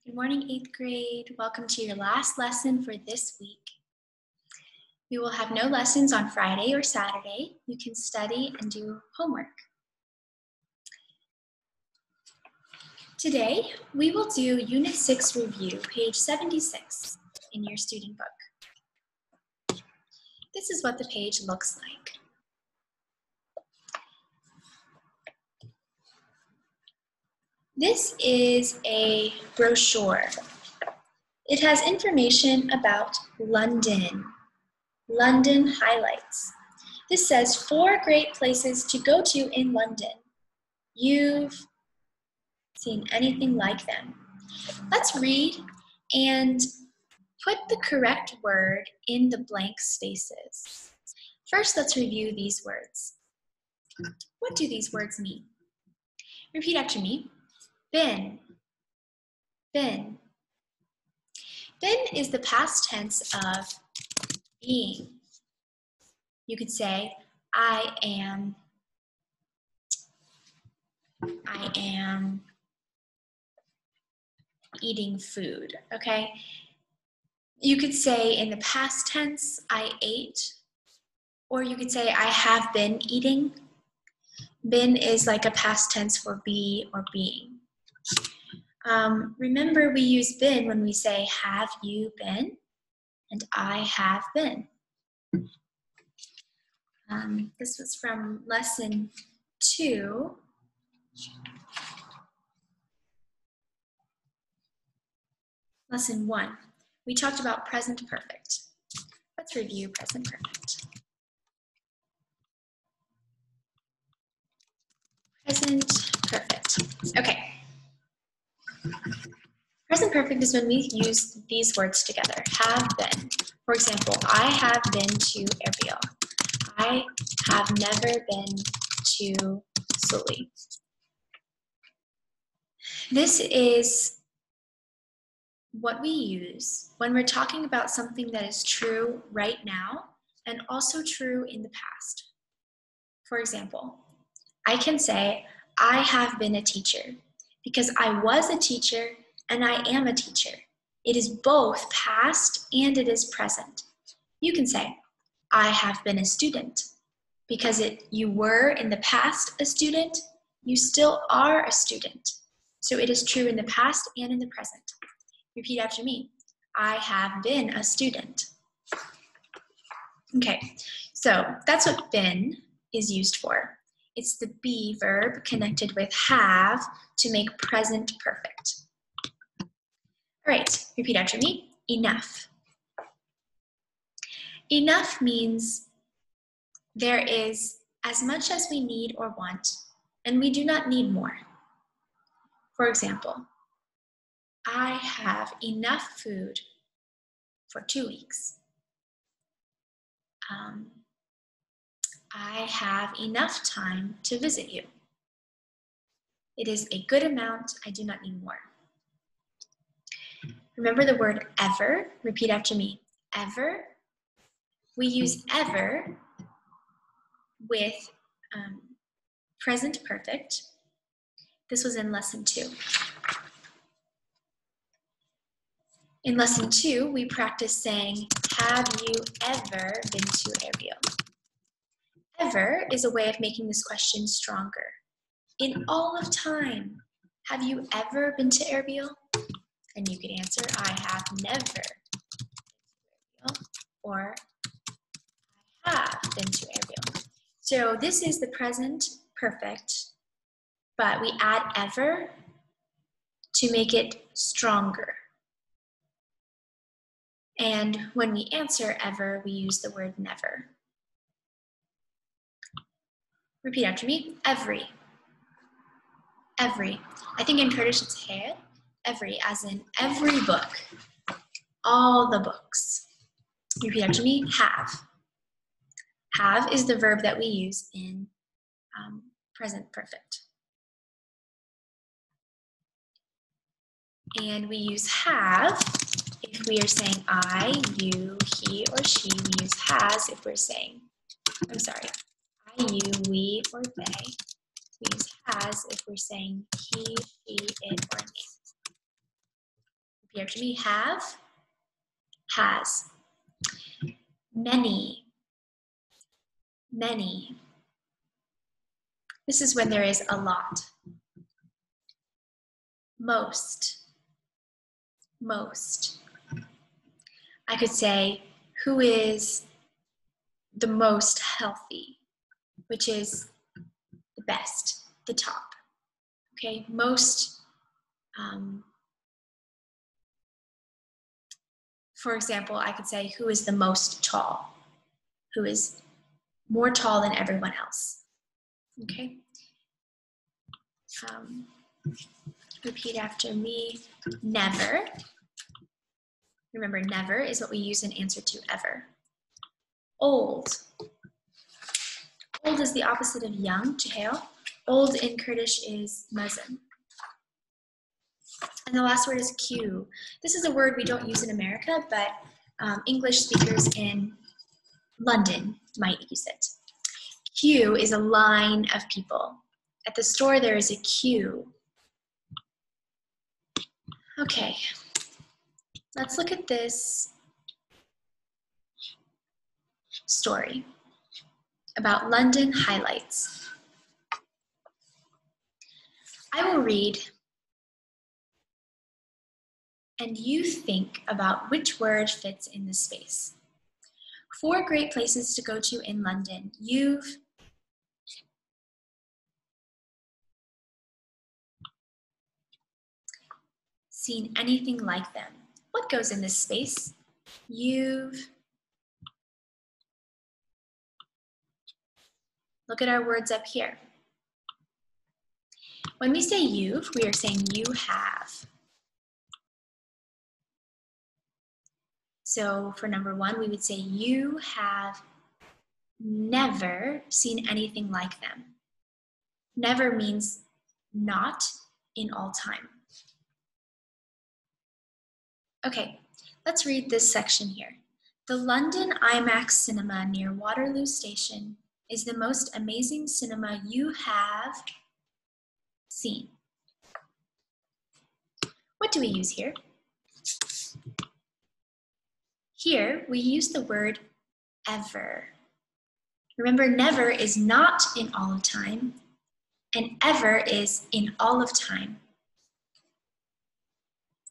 Good morning, 8th grade. Welcome to your last lesson for this week. We will have no lessons on Friday or Saturday. You can study and do homework. Today, we will do Unit 6 review, page 76 in your student book. This is what the page looks like. This is a brochure. It has information about London. London highlights. This says 4 great places to go to in London. You've seen anything like them. Let's read and put the correct word in the blank spaces. First, let's review these words. What do these words mean? Repeat after me. Been. Been. Been is the past tense of being. You could say, I am eating food, okay? You could say in the past tense, I ate, or you could say I have been eating. Been is like a past tense for be or being. Remember, we use been when we say, have you been? And I have been. This was from lesson 2. Lesson 1. We talked about present perfect. Let's review present perfect. Present perfect. Okay. Present perfect is when we use these words together. Have been. For example, I have been to Erbil. I have never been to Sully. This is what we use when we're talking about something that is true right now and also true in the past. For example, I can say, I have been a teacher because I was a teacher and I am a teacher. It is both past and it is present. You can say, I have been a student because you were in the past a student, you still are a student. So it is true in the past and in the present. Repeat after me. I have been a student. Okay, so that's what been is used for. It's the be verb connected with have to make present perfect. All right, repeat after me. Enough. Enough means there is as much as we need or want, and we do not need more. For example, I have enough food for 2 weeks. I have enough time to visit you. It is a good amount. I do not need more. Remember the word ever? Repeat after me. Ever. We use ever with present perfect. This was in lesson 2. In lesson 2, we practiced saying, have you ever been to Erbil? Ever is a way of making this question stronger. In all of time, have you ever been to Erbil? And you could answer, I have never been to Erbil, or I have been to Erbil. So this is the present perfect, but we add ever to make it stronger. And when we answer ever, we use the word never. Repeat after me. Every. Every. I think in Kurdish it's her. Every, as in every book. All the books. Repeat after me. Have. Have is the verb that we use in present perfect. And we use have if we are saying I, you, he, or she. We use has if we're saying, I, you, we, or they. We use has if we're saying he, she, it, or me. Repeat after me. Have, has. Many, many. This is when there is a lot. Most, most. I could say, who is the most healthy, which is the best, the top. Okay, most, for example, I could say, who is the most tall? Who is more tall than everyone else? Okay. Repeat after me. Never. Remember, never is what we use in answer to ever. Old. Old is the opposite of young, Jahel. Old in Kurdish is mazin. And the last word is queue. This is a word we don't use in America, but English speakers in London might use it. Queue is a line of people. At the store, there is a queue. Okay, let's look at this story about London highlights. I will read, and you think about which word fits in this space. 4 great places to go to in London. You've seen anything like them. What goes in this space? You've. Look at our words up here. When we say you've, we are saying you have. So for number 1, we would say you have never seen anything like them. Never means not in all time. Okay, let's read this section here. The London IMAX cinema near Waterloo Station is the most amazing cinema you have seen. What do we use here? Here, we use the word ever. Remember, never is not in all of time, and ever is in all of time.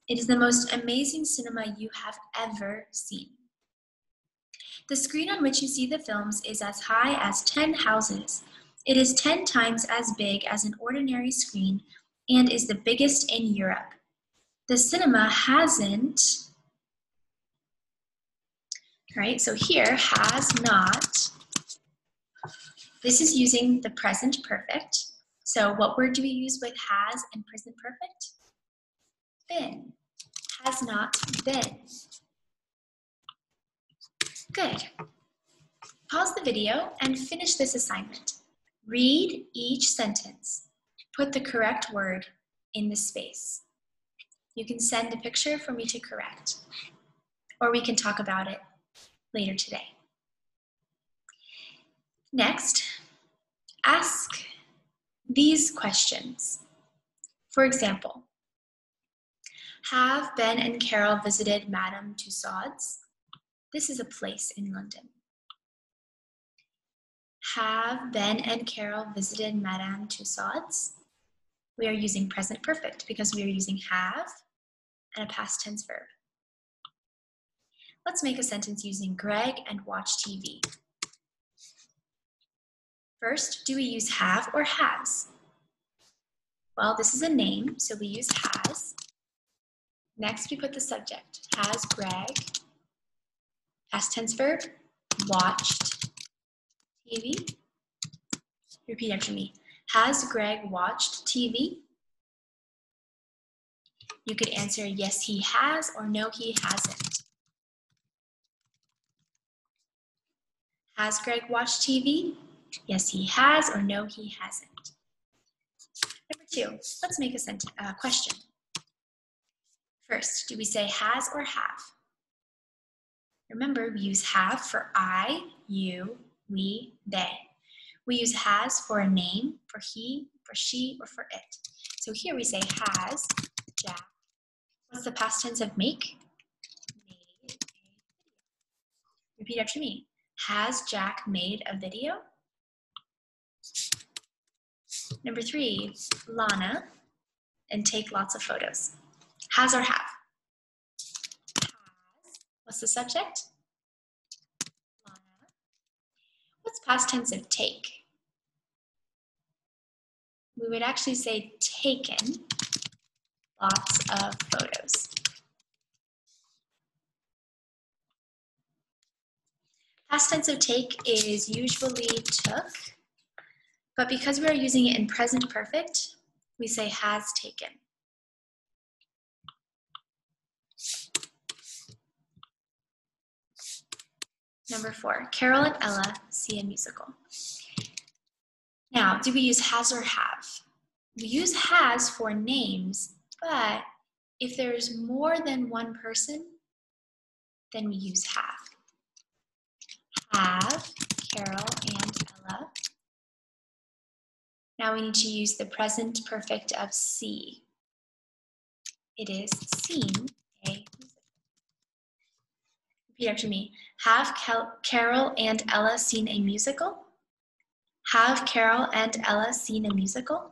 It is the most amazing cinema you have ever seen. The screen on which you see the films is as high as 10 houses. It is 10 times as big as an ordinary screen and is the biggest in Europe. The cinema hasn't, right? So here, has not. This is using the present perfect. So what word do we use with has and present perfect? Been. Has not been. Good. Pause the video and finish this assignment. Read each sentence. Put the correct word in the space. You can send a picture for me to correct, or we can talk about it later today. Next, ask these questions. For example, have Ben and Carol visited Madame Tussauds? This is a place in London. Have Ben and Carol visited Madame Tussauds? We are using present perfect because we are using have and a past tense verb. Let's make a sentence using Greg and watch TV. First, do we use have or has? Well, this is a name, so we use has. Next, we put the subject. Has Greg, past tense verb, watched TV? Repeat after me. Has Greg watched TV? You could answer yes, he has, or no, he hasn't. Has Greg watched TV? Yes, he has, or no, he hasn't. Number 2, let's make a question. First, do we say has or have? Remember, we use have for I, you, we, they. We use has for a name, for he, for she, or for it. So here we say has Jack What's the past tense of make? Made a video. Repeat after me. Has Jack made a video? Number 3, Lana, and take lots of photos. Has or have? Has. What's the subject? Lana. What's past tense of take? We would actually say taken lots of photos. Past tense of take is usually took, but because we are using it in present perfect, we say has taken. Number 4, Carol and Ella see a musical. Now, do we use has or have? We use has for names, but if there's more than one person, then we use have. Have Carol and Ella. Now we need to use the present perfect of see. It is seen a musical. Repeat after me. Have Carol and Ella seen a musical? Have Carol and Ella seen a musical?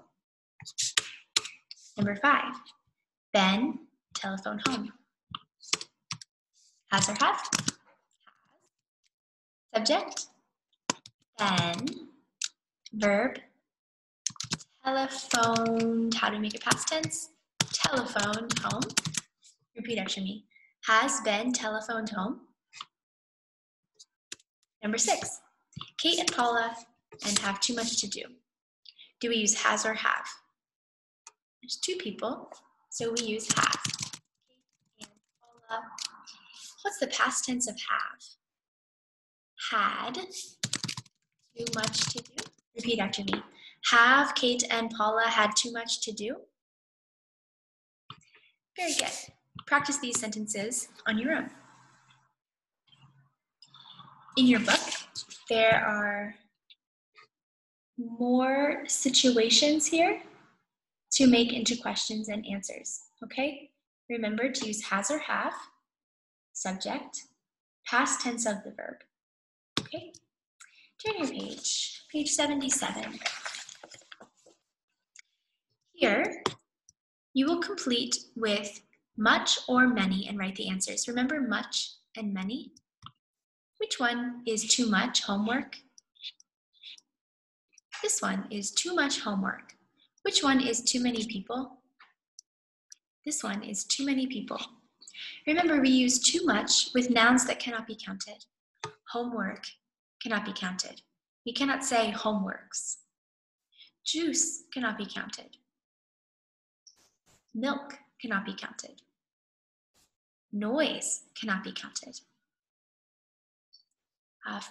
Number 5, Ben telephoned home. Has or have? Has. Subject, Ben. Verb, telephoned. How do we make it past tense? Telephoned home. Repeat after me. Has Ben telephoned home? Number 6, Kate and Paula and have too much to do. Do we use has or have? There's 2 people, so we use have. Kate and Paula. What's the past tense of have? Had too much to do. Repeat after me. Have Kate and Paula had too much to do? Very good. Practice these sentences on your own. In your book, there are more situations here to make into questions and answers, okay? Remember to use has or have, subject, past tense of the verb, okay? Turn your page, page 77. Here, you will complete with much or many and write the answers. Remember much and many? Which one is too much homework? This one is too much homework. Which one is too many people? This one is too many people. Remember, we use too much with nouns that cannot be counted. Homework cannot be counted. We cannot say homeworks. Juice cannot be counted. Milk cannot be counted. Noise cannot be counted.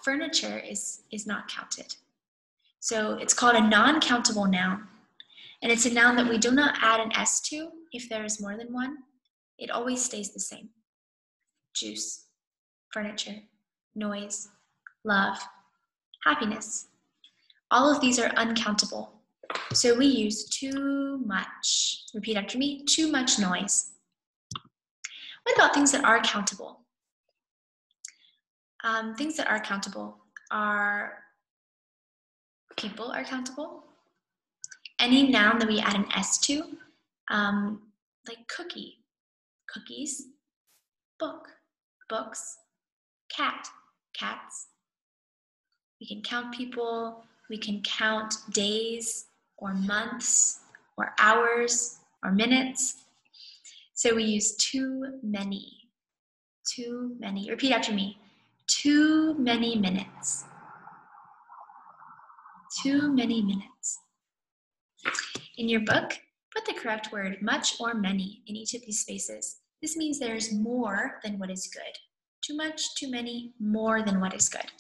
Furniture is not counted. So it's called a non-countable noun. And it's a noun that we do not add an S to if there is more than one. It always stays the same. Juice, furniture, noise, love, happiness. All of these are uncountable. So we use too much. Repeat after me, too much noise. What about things that are countable? Things that are countable are people are countable. Any noun that we add an S to, like cookie, cookies, book, books, cat, cats. We can count people, we can count days or months or hours or minutes. So we use too many, too many. Repeat after me, too many minutes. Too many minutes. In your book, put the correct word much or many in each of these spaces. This means there's more than what is good. Too much, too many, more than what is good.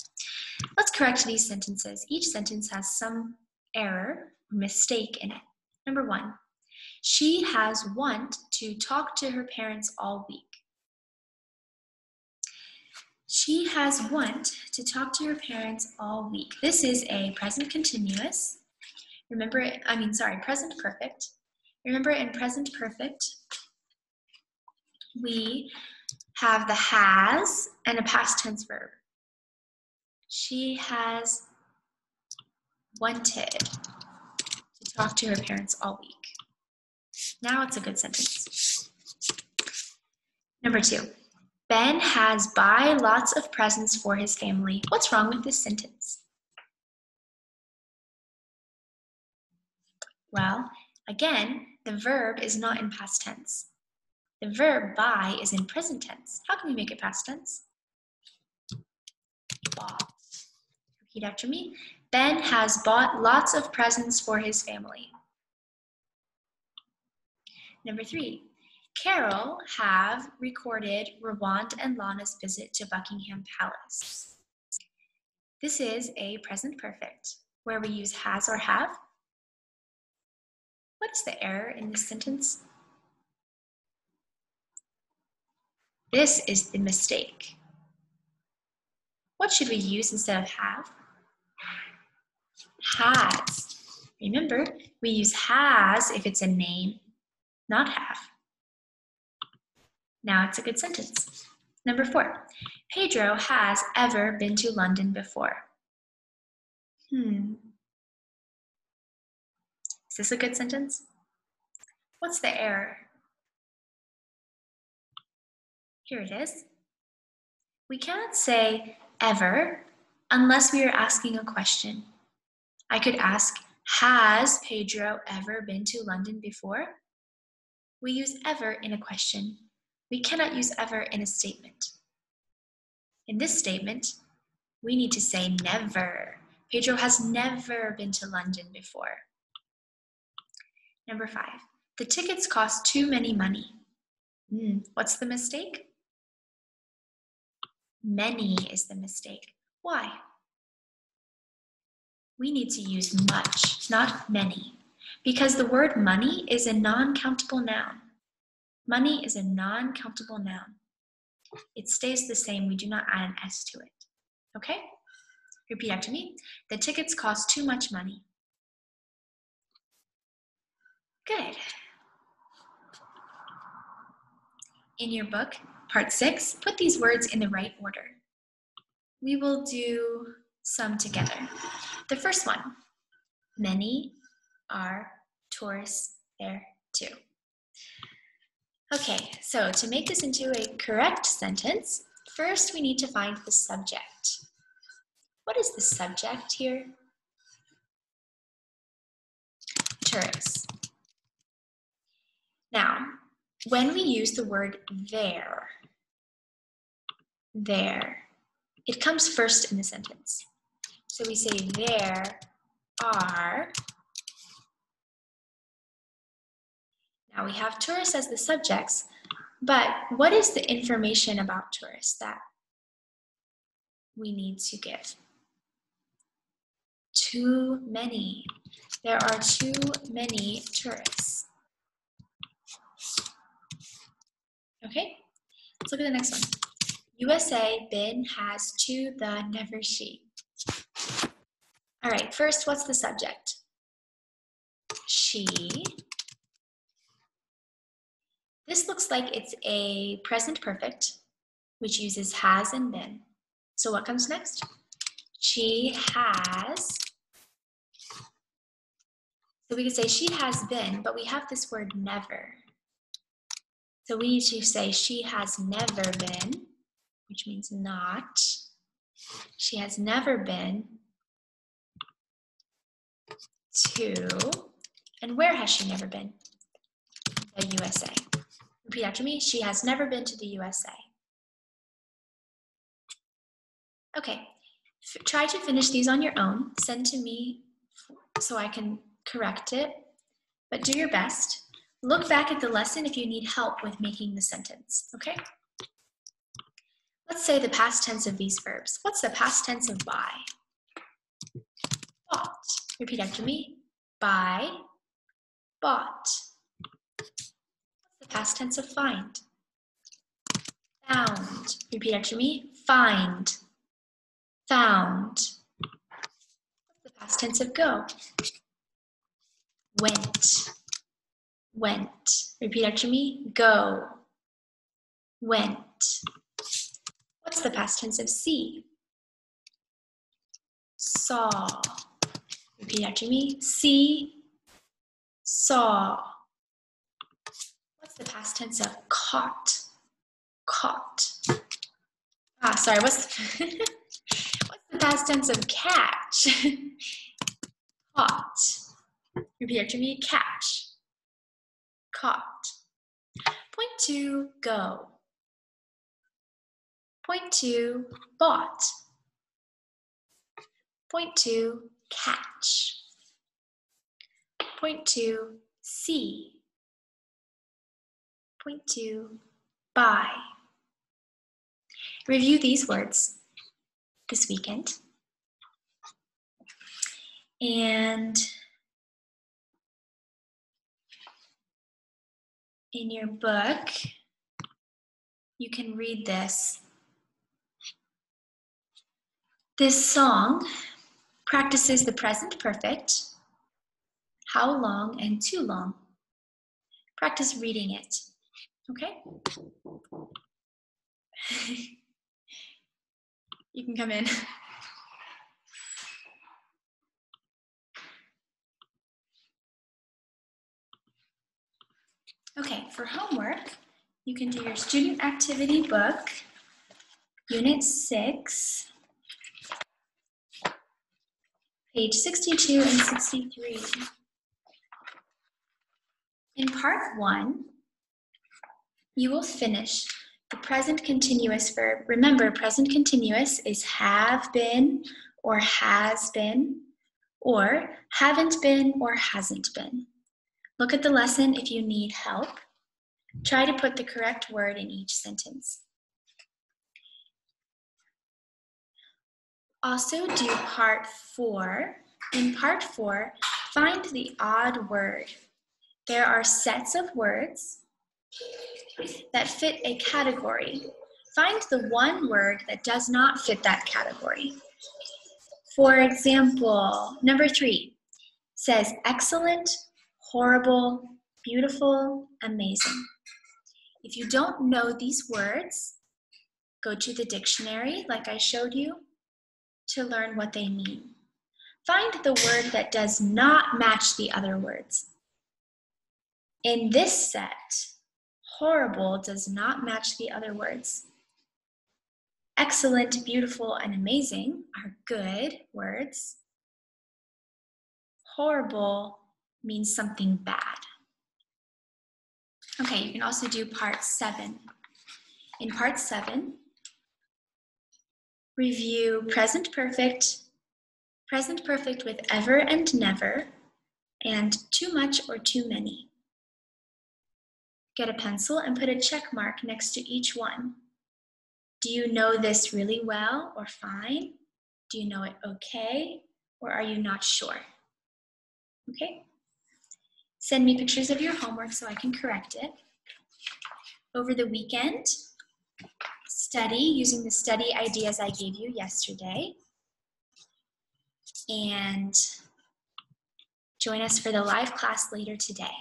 Let's correct these sentences. Each sentence has some error or mistake in it. Number 1, she has want to talk to her parents all week. She has want to talk to her parents all week. This is a present continuous. Present perfect. Remember, in present perfect, we have the has and a past tense verb. She has wanted to talk to her parents all week. Now it's a good sentence. Number 2, Ben has buy lots of presents for his family. What's wrong with this sentence? Well, again, the verb is not in past tense. The verb buy is in present tense. How can we make it past tense? Bought. Repeat after me. Ben has bought lots of presents for his family. Number 3, Carol have recorded Rawant and Lana's visit to Buckingham Palace. This is a present perfect where we use has or have. What is the error in this sentence? This is the mistake. What should we use instead of have? Has. Remember, we use has if it's a name, not have. Now it's a good sentence. Number 4, Pedro has ever been to London before. Is this a good sentence? What's the error? Here it is. We cannot say ever unless we are asking a question. I could ask, has Pedro ever been to London before? We use ever in a question. We cannot use ever in a statement. In this statement, we need to say never. Pedro has never been to London before. Number 5, the tickets cost too many money. What's the mistake? Many is the mistake. Why? We need to use much, not many, because the word money is a non-countable noun. Money is a non-countable noun. It stays the same. We do not add an S to it. Okay? Repeat after me. The tickets cost too much money. Good. In your book, part 6, put these words in the right order. We will do some together. The first one, many are tourists there too. Okay, so to make this into a correct sentence, first we need to find the subject. What is the subject here? Tourists. Now, when we use the word there, it comes first in the sentence. So we say there are. Now we have tourists as the subjects, but what is the information about tourists that we need to give? Too many. There are too many tourists. Okay, let's look at the next one. USA been has to the never she. All right, first, what's the subject? She. This looks like it's a present perfect, which uses has and been. So what comes next? She has. So we could say she has been, but we have this word never. So we need to say she has never been, which means not. She has never been to, and where has she never been? The USA. Repeat after me. She has never been to the USA. Okay, try to finish these on your own. Send to me so I can correct it, but do your best. Look back at the lesson if you need help with making the sentence, okay? Let's say the past tense of these verbs. What's the past tense of buy? Bought. Repeat after me. Buy, bought. What's the past tense of find? Found. Repeat after me. Find, found. What's the past tense of go? Went, went. Repeat after me. Go, went. What's the past tense of see? Saw. Repeat after me. See, saw. What's the past tense of caught? Caught. Sorry, what's the past tense of catch? Caught. Repeat after me. Catch. Caught. Point 2, go. Point 2, bought. Point 2, catch. Point 2, see. Point 2, buy. Review these words this weekend. And in your book, you can read this. This song practices the present perfect, how long, and too long. Practice reading it, okay? You can come in. Okay, for homework, you can do your student activity book, Unit 6, page 62 and 63. In part 1, you will finish the present continuous verb. Remember, present continuous is have been or has been, or haven't been or hasn't been. Look at the lesson if you need help. Try to put the correct word in each sentence. Also do part 4. In part 4, find the odd word. There are sets of words that fit a category. Find the one word that does not fit that category. For example, number 3 says excellent, horrible, beautiful, amazing. If you don't know these words, go to the dictionary like I showed you to learn what they mean. Find the word that does not match the other words. In this set, horrible does not match the other words. Excellent, beautiful, and amazing are good words. Horrible means something bad. Okay, you can also do part 7. In part 7, review present perfect with ever and never, and too much or too many. Get a pencil and put a check mark next to each one. Do you know this really well or fine? Do you know it okay, or are you not sure? Okay? Send me pictures of your homework so I can correct it. Over the weekend, study using the study ideas I gave you yesterday. And join us for the live class later today.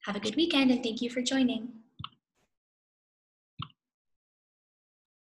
Have a good weekend and thank you for joining.